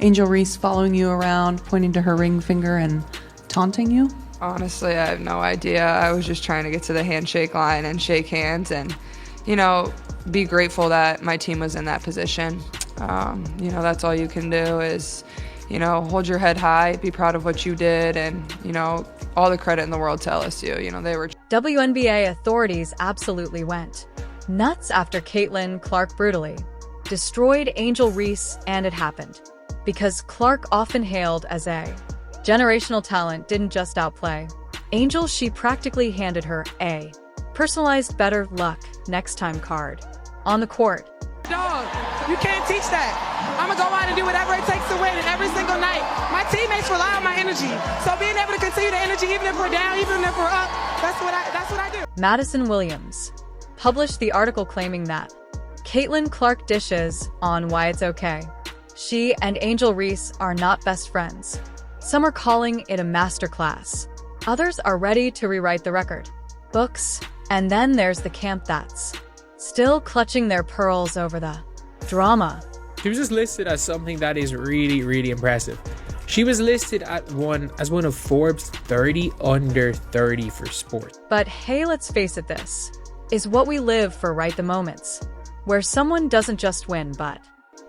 Angel Reese following you around, pointing to her ring finger and taunting you? Honestly, I have no idea. I was just trying to get to the handshake line and shake hands and, be grateful that my team was in that position. That's all you can do is, hold your head high, be proud of what you did, and, all the credit in the world to LSU. They were... WNBA authorities absolutely went nuts after Caitlin Clark brutally destroyed Angel Reese, and it happened because Clark, often hailed as a generational talent, didn't just outplay Angel, she practically handed her a personalized better luck next time card on the court. Dog, you can't teach that. I'm gonna go out and do whatever it takes to win, and every single night, my teammates rely on my energy. So being able to continue the energy, even if we're down, even if we're up, that's what I do. Madison Williams published the article claiming that Caitlin Clark dishes on why it's okay. She and Angel Reese are not best friends. Some are calling it a masterclass. Others are ready to rewrite the record books. And then there's the camp that's still clutching their pearls over the drama. She was just listed as something that is really, really impressive. She was listed as one of Forbes 30 under 30 for sport. But hey, let's face it, this is what we live for, right? The moments where someone doesn't just win, but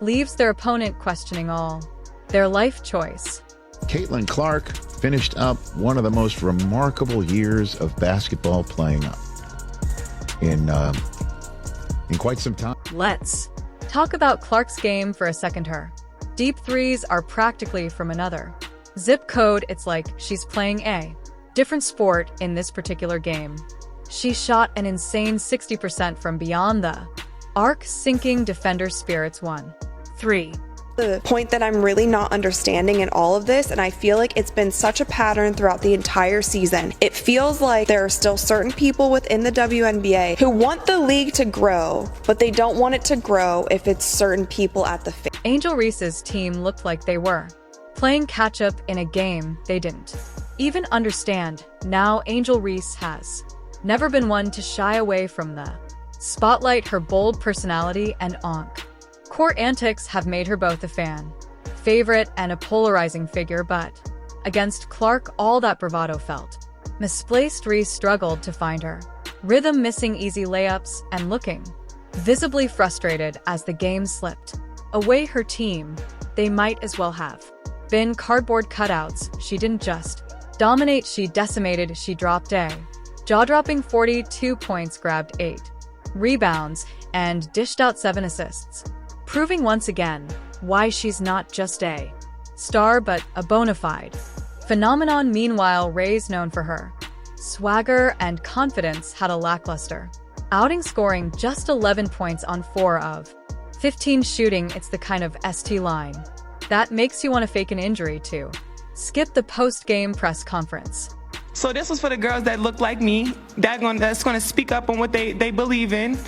leaves their opponent questioning all their life choice. Caitlin Clark finished up one of the most remarkable years of basketball playing in quite some time. Let's talk about Clark's game for a second. Her deep threes are practically from another zip code. It's like she's playing a different sport in this particular game. She shot an insane 60% from beyond the arc, sinking defender spirits 1-3. The point that I'm really not understanding in all of this, and I feel like it's been such a pattern throughout the entire season, it feels like there are still certain people within the WNBA who want the league to grow, but they don't want it to grow if it's certain people at the face. Angel Reese's team looked like they were playing catch-up in a game they didn't even understand. Now Angel Reese has never been one to shy away from the spotlight. Her bold personality and court antics have made her both a fan favorite and a polarizing figure, but against Clark, all that bravado felt misplaced. Reese struggled to find her rhythm, missing easy layups and looking visibly frustrated as the game slipped away. Her team, they might as well have been cardboard cutouts. She didn't just dominate, she decimated. She dropped a jaw-dropping 42 points, grabbed 8 rebounds, and dished out 7 assists, proving once again why she's not just a star but a bona fide phenomenon. Meanwhile, Ray's, known for her swagger and confidence, had a lackluster outing, scoring just 11 points on 4 of 15 shooting. It's the kind of ST line that makes you want to fake an injury to skip the post-game press conference. So this was for the girls that look like me, that's going to speak up on what they believe in.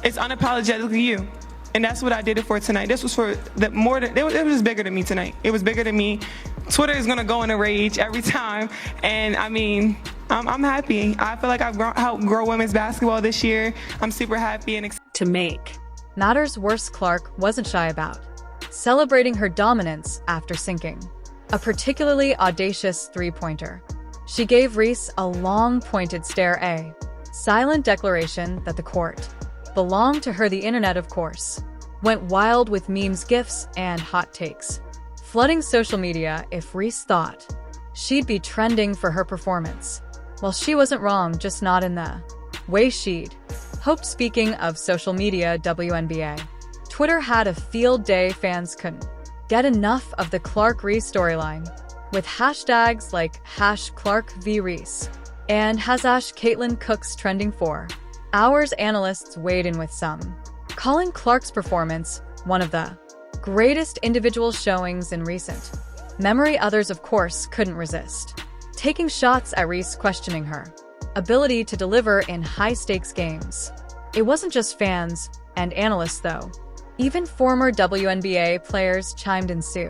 It's unapologetically you. And that's what I did it for tonight. This was for it was just bigger than me tonight. It was bigger than me. Twitter is gonna go in a rage every time. And I mean, I'm happy. I feel like I've helped grow women's basketball this year. I'm super happy and excited. To make matters worse, Clark wasn't shy about celebrating her dominance after sinking a particularly audacious three-pointer. She gave Reese a long pointed stare, a silent declaration that the court belonged to her. The internet, of course, went wild with memes, gifs, and hot takes, flooding social media. If Reese thought she'd be trending for her performance, well, she wasn't wrong, just not in the way she'd hoped. Speaking of social media, WNBA Twitter had a field day. Fans couldn't get enough of the Clark Reese storyline, with hashtags like #ClarkVReese and #Caitlin Cooks trending for hours. Analysts weighed in, with some calling Clark's performance one of the greatest individual showings in recent memory. Others, of course, couldn't resist taking shots at Reese, questioning her ability to deliver in high-stakes games. It wasn't just fans and analysts, though. Even former WNBA players chimed in. Sue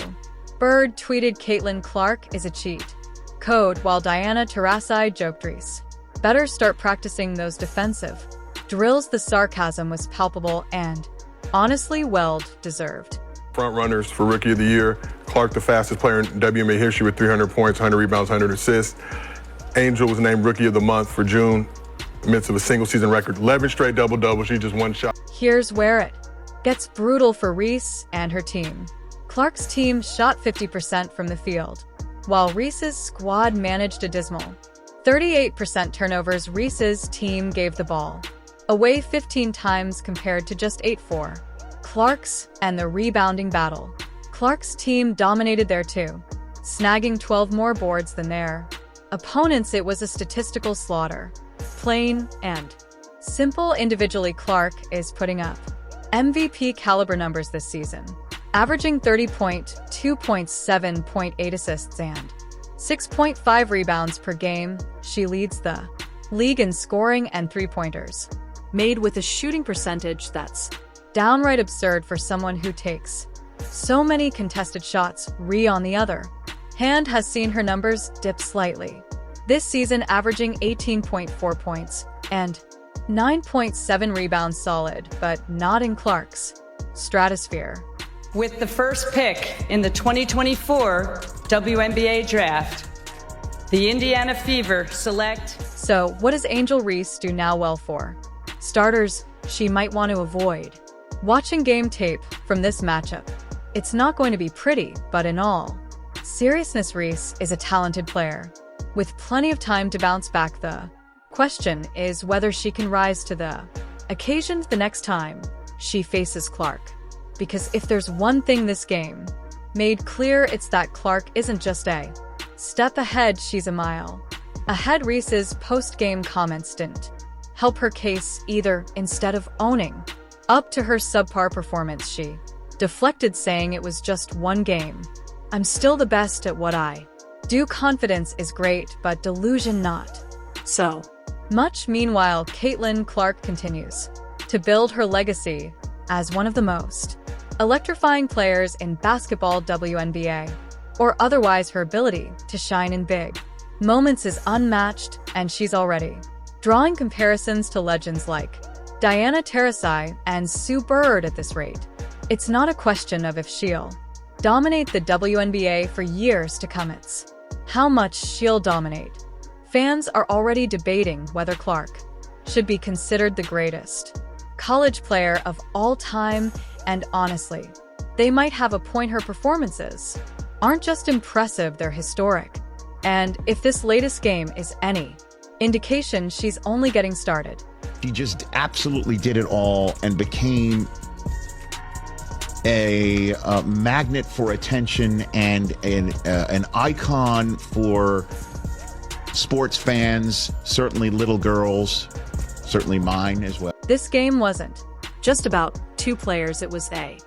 Bird tweeted, "Caitlin Clark is a cheat code," while Diana Taurasi joked, "Reese better start practicing those defensive drills." The sarcasm was palpable and honestly well deserved. Front runners for Rookie of the Year, Clark, the fastest player in WNBA history with 300 points, 100 rebounds, 100 assists. Angel was named Rookie of the Month for June, amidst of a single-season record. 11 straight double-doubles, she just one shot. Here's where it gets brutal for Reese and her team. Clark's team shot 50% from the field, while Reese's squad managed a dismal 38% turnovers. Reese's team gave the ball away 15 times compared to just 8 for Clark's, and the rebounding battle. Clark's team dominated there too, snagging 12 more boards than their opponents. It was a statistical slaughter. Plain and simple. Individually, Clark is putting up MVP caliber numbers this season, averaging 30 points, 2.7.8 assists, and 6.5 rebounds per game. She leads the league in scoring and three-pointers made, with a shooting percentage that's downright absurd for someone who takes so many contested shots. Ree, on the other hand, has seen her numbers dip slightly this season, averaging 18.4 points and 9.7 rebounds. Solid, but not in Clark's stratosphere. With the first pick in the 2024 WNBA draft, the Indiana Fever select. So, what does Angel Reese do now? Well, for starters, she might want to avoid watching game tape from this matchup. It's not going to be pretty, but in all seriousness, Reese is a talented player with plenty of time to bounce back. The question is whether she can rise to the occasion the next time she faces Clark. Because if there's one thing this game made clear, it's that Clark isn't just a step ahead, she's a mile ahead. Reese's post-game comments didn't help her case either. Instead of owning up to her subpar performance, she deflected, saying it was just one game. I'm still the best at what I do. Confidence is great, but delusion not so much. Meanwhile, Caitlin Clark continues to build her legacy as one of the most electrifying players in basketball, WNBA, or otherwise. Her ability to shine in big moments is unmatched, and she's already drawing comparisons to legends like Diana Taurasi and Sue Bird. At this rate, it's not a question of if she'll dominate the WNBA for years to come, it's how much she'll dominate. Fans are already debating whether Clark should be considered the greatest college player of all time, and honestly, they might have a point. Her performances aren't just impressive, they're historic. And if this latest game is any indication, she's only getting started. She just absolutely did it all and became a magnet for attention and an icon for sports fans, certainly little girls, certainly mine as well. This game wasn't just about two players, it was a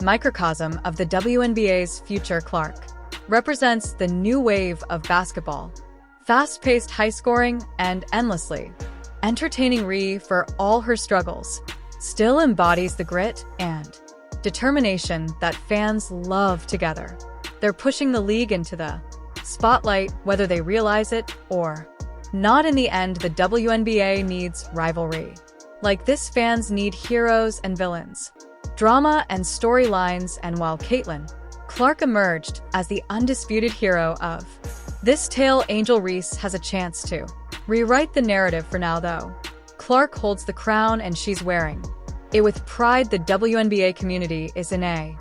microcosm of the WNBA's future. Clark represents the new wave of basketball. Fast-paced, high-scoring, and endlessly entertaining. Ree, for all her struggles, still embodies the grit and determination that fans love. Together, they're pushing the league into the spotlight, whether they realize it or not. In the end, the WNBA needs rivalry. Like this, fans need heroes and villains, drama and storylines, and while Caitlin Clark emerged as the undisputed hero of this tale, Angel Reese has a chance to rewrite the narrative. For now, though, Clark holds the crown and she's wearing it with pride. The WNBA community is in a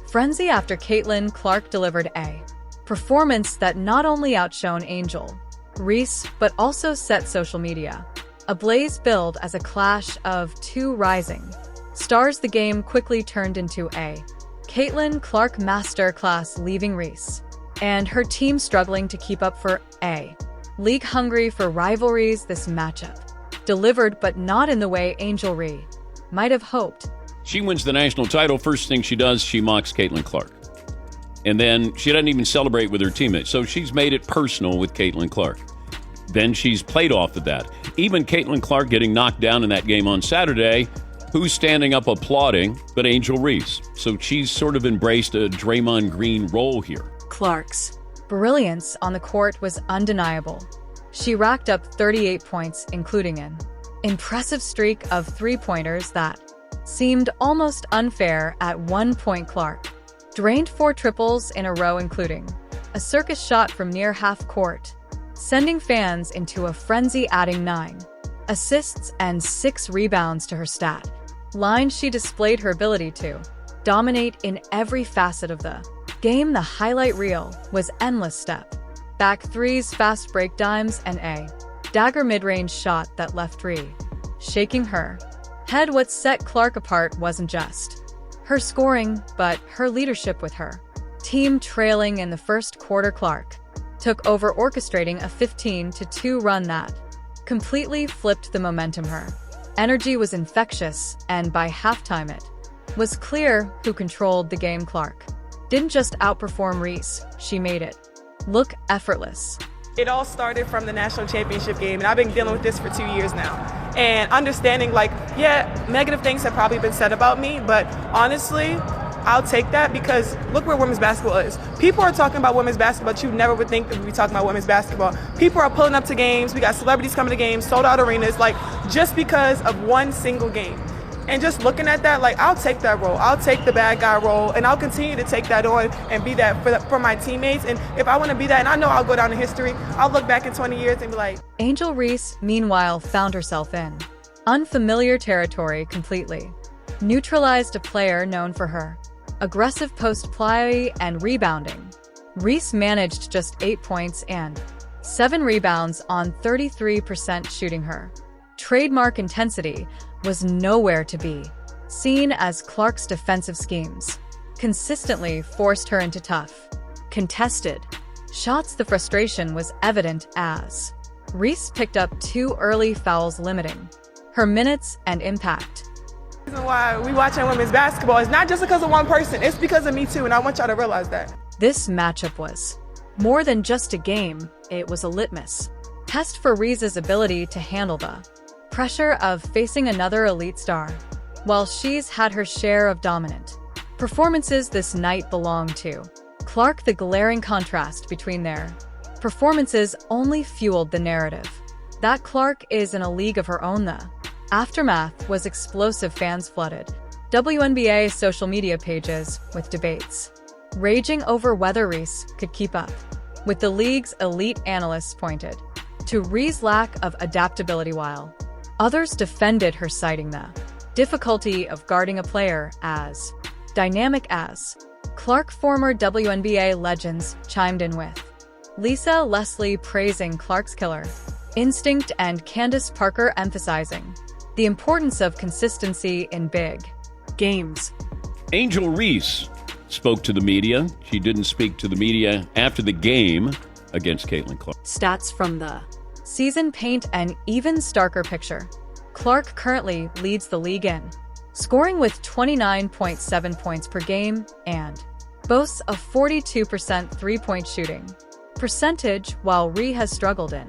frenzy after Caitlin Clark delivered a performance that not only outshone Angel Reese, but also set social media ablaze, billed as a clash of two rising stars. The game quickly turned into a Caitlin Clark masterclass, leaving Reese and her team struggling to keep up. For a league hungry for rivalries, this matchup delivered, but not in the way Angel Reese might have hoped. She wins the national title. First thing she does, she mocks Caitlin Clark. And then she doesn't even celebrate with her teammates. So she's made it personal with Caitlin Clark. Then she's played off of that. Even Caitlin Clark getting knocked down in that game on Saturday, who's standing up applauding but Angel Reese. So she's sort of embraced a Draymond Green role here. Clark's brilliance on the court was undeniable. She racked up 38 points, including an impressive streak of three-pointers that seemed almost unfair at one point. Clark Drained 4 triples in a row, including a circus shot from near half court, sending fans into a frenzy, adding 9 assists and 6 rebounds to her stat line. She displayed her ability to dominate in every facet of the game. The highlight reel was endless step back threes, fast break dimes, and a dagger mid-range shot that left Ree shaking her head. What set Clark apart wasn't just her scoring, but her leadership. With her team trailing in the first quarter, Clark took over, orchestrating a 15-2 run that completely flipped the momentum. Her energy was infectious, and by halftime it was clear who controlled the game. Clark didn't just outperform Reese, she made it look effortless. It all started from the national championship game, and I've been dealing with this for 2 years now. And understanding, like, yeah, negative things have probably been said about me, but honestly, I'll take that because look where women's basketball is. People are talking about women's basketball, but you never would think that we'd be talking about women's basketball. People are pulling up to games. We got celebrities coming to games, sold out arenas, like, just because of one single game. And just looking at that, like, I'll take that role. I'll take the bad guy role, and I'll continue to take that on and be that for my teammates. And if I want to be that, and I know I'll go down in history, I'll look back in 20 years and be like. Angel Reese, meanwhile, found herself in unfamiliar territory completely. Neutralized a player known for her aggressive post play and rebounding. Reese managed just 8 points and 7 rebounds on 33% shooting. Her trademark intensity was nowhere to be seen as Clark's defensive schemes consistently forced her into tough, contested shots. The frustration was evident as Reese picked up 2 early fouls, limiting her minutes and impact. The reason why we watching women's basketball is not just because of one person, it's because of me too, and I want y'all to realize that. This matchup was more than just a game, it was a litmus test for Reese's ability to handle the pressure of facing another elite star. While she's had her share of dominant performances this night belonged to Clark, the glaring contrast between their performances only fueled the narrative that Clark is in a league of her own. The aftermath was explosive. Fans flooded WNBA social media pages with debates raging over whether Reese could keep up with the league's elite. Analysts pointed to Reese's lack of adaptability, while others defended her, citing the difficulty of guarding a player as dynamic as Clark. Former WNBA legends chimed in, with Lisa Leslie praising Clark's killer instinct and Candace Parker emphasizing the importance of consistency in big games. Angel Reese spoke to the media. She didn't speak to the media after the game against Caitlin Clark. Stats from the season paint an even starker picture. Clark currently leads the league in scoring with 29.7 points per game and boasts a 42% three-point shooting percentage, while Ree has struggled in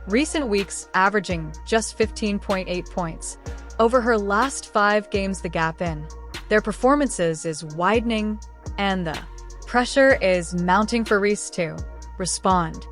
recent weeks, averaging just 15.8 points over her last 5 games. The gap in their performances is widening, and the pressure is mounting for Reese to respond.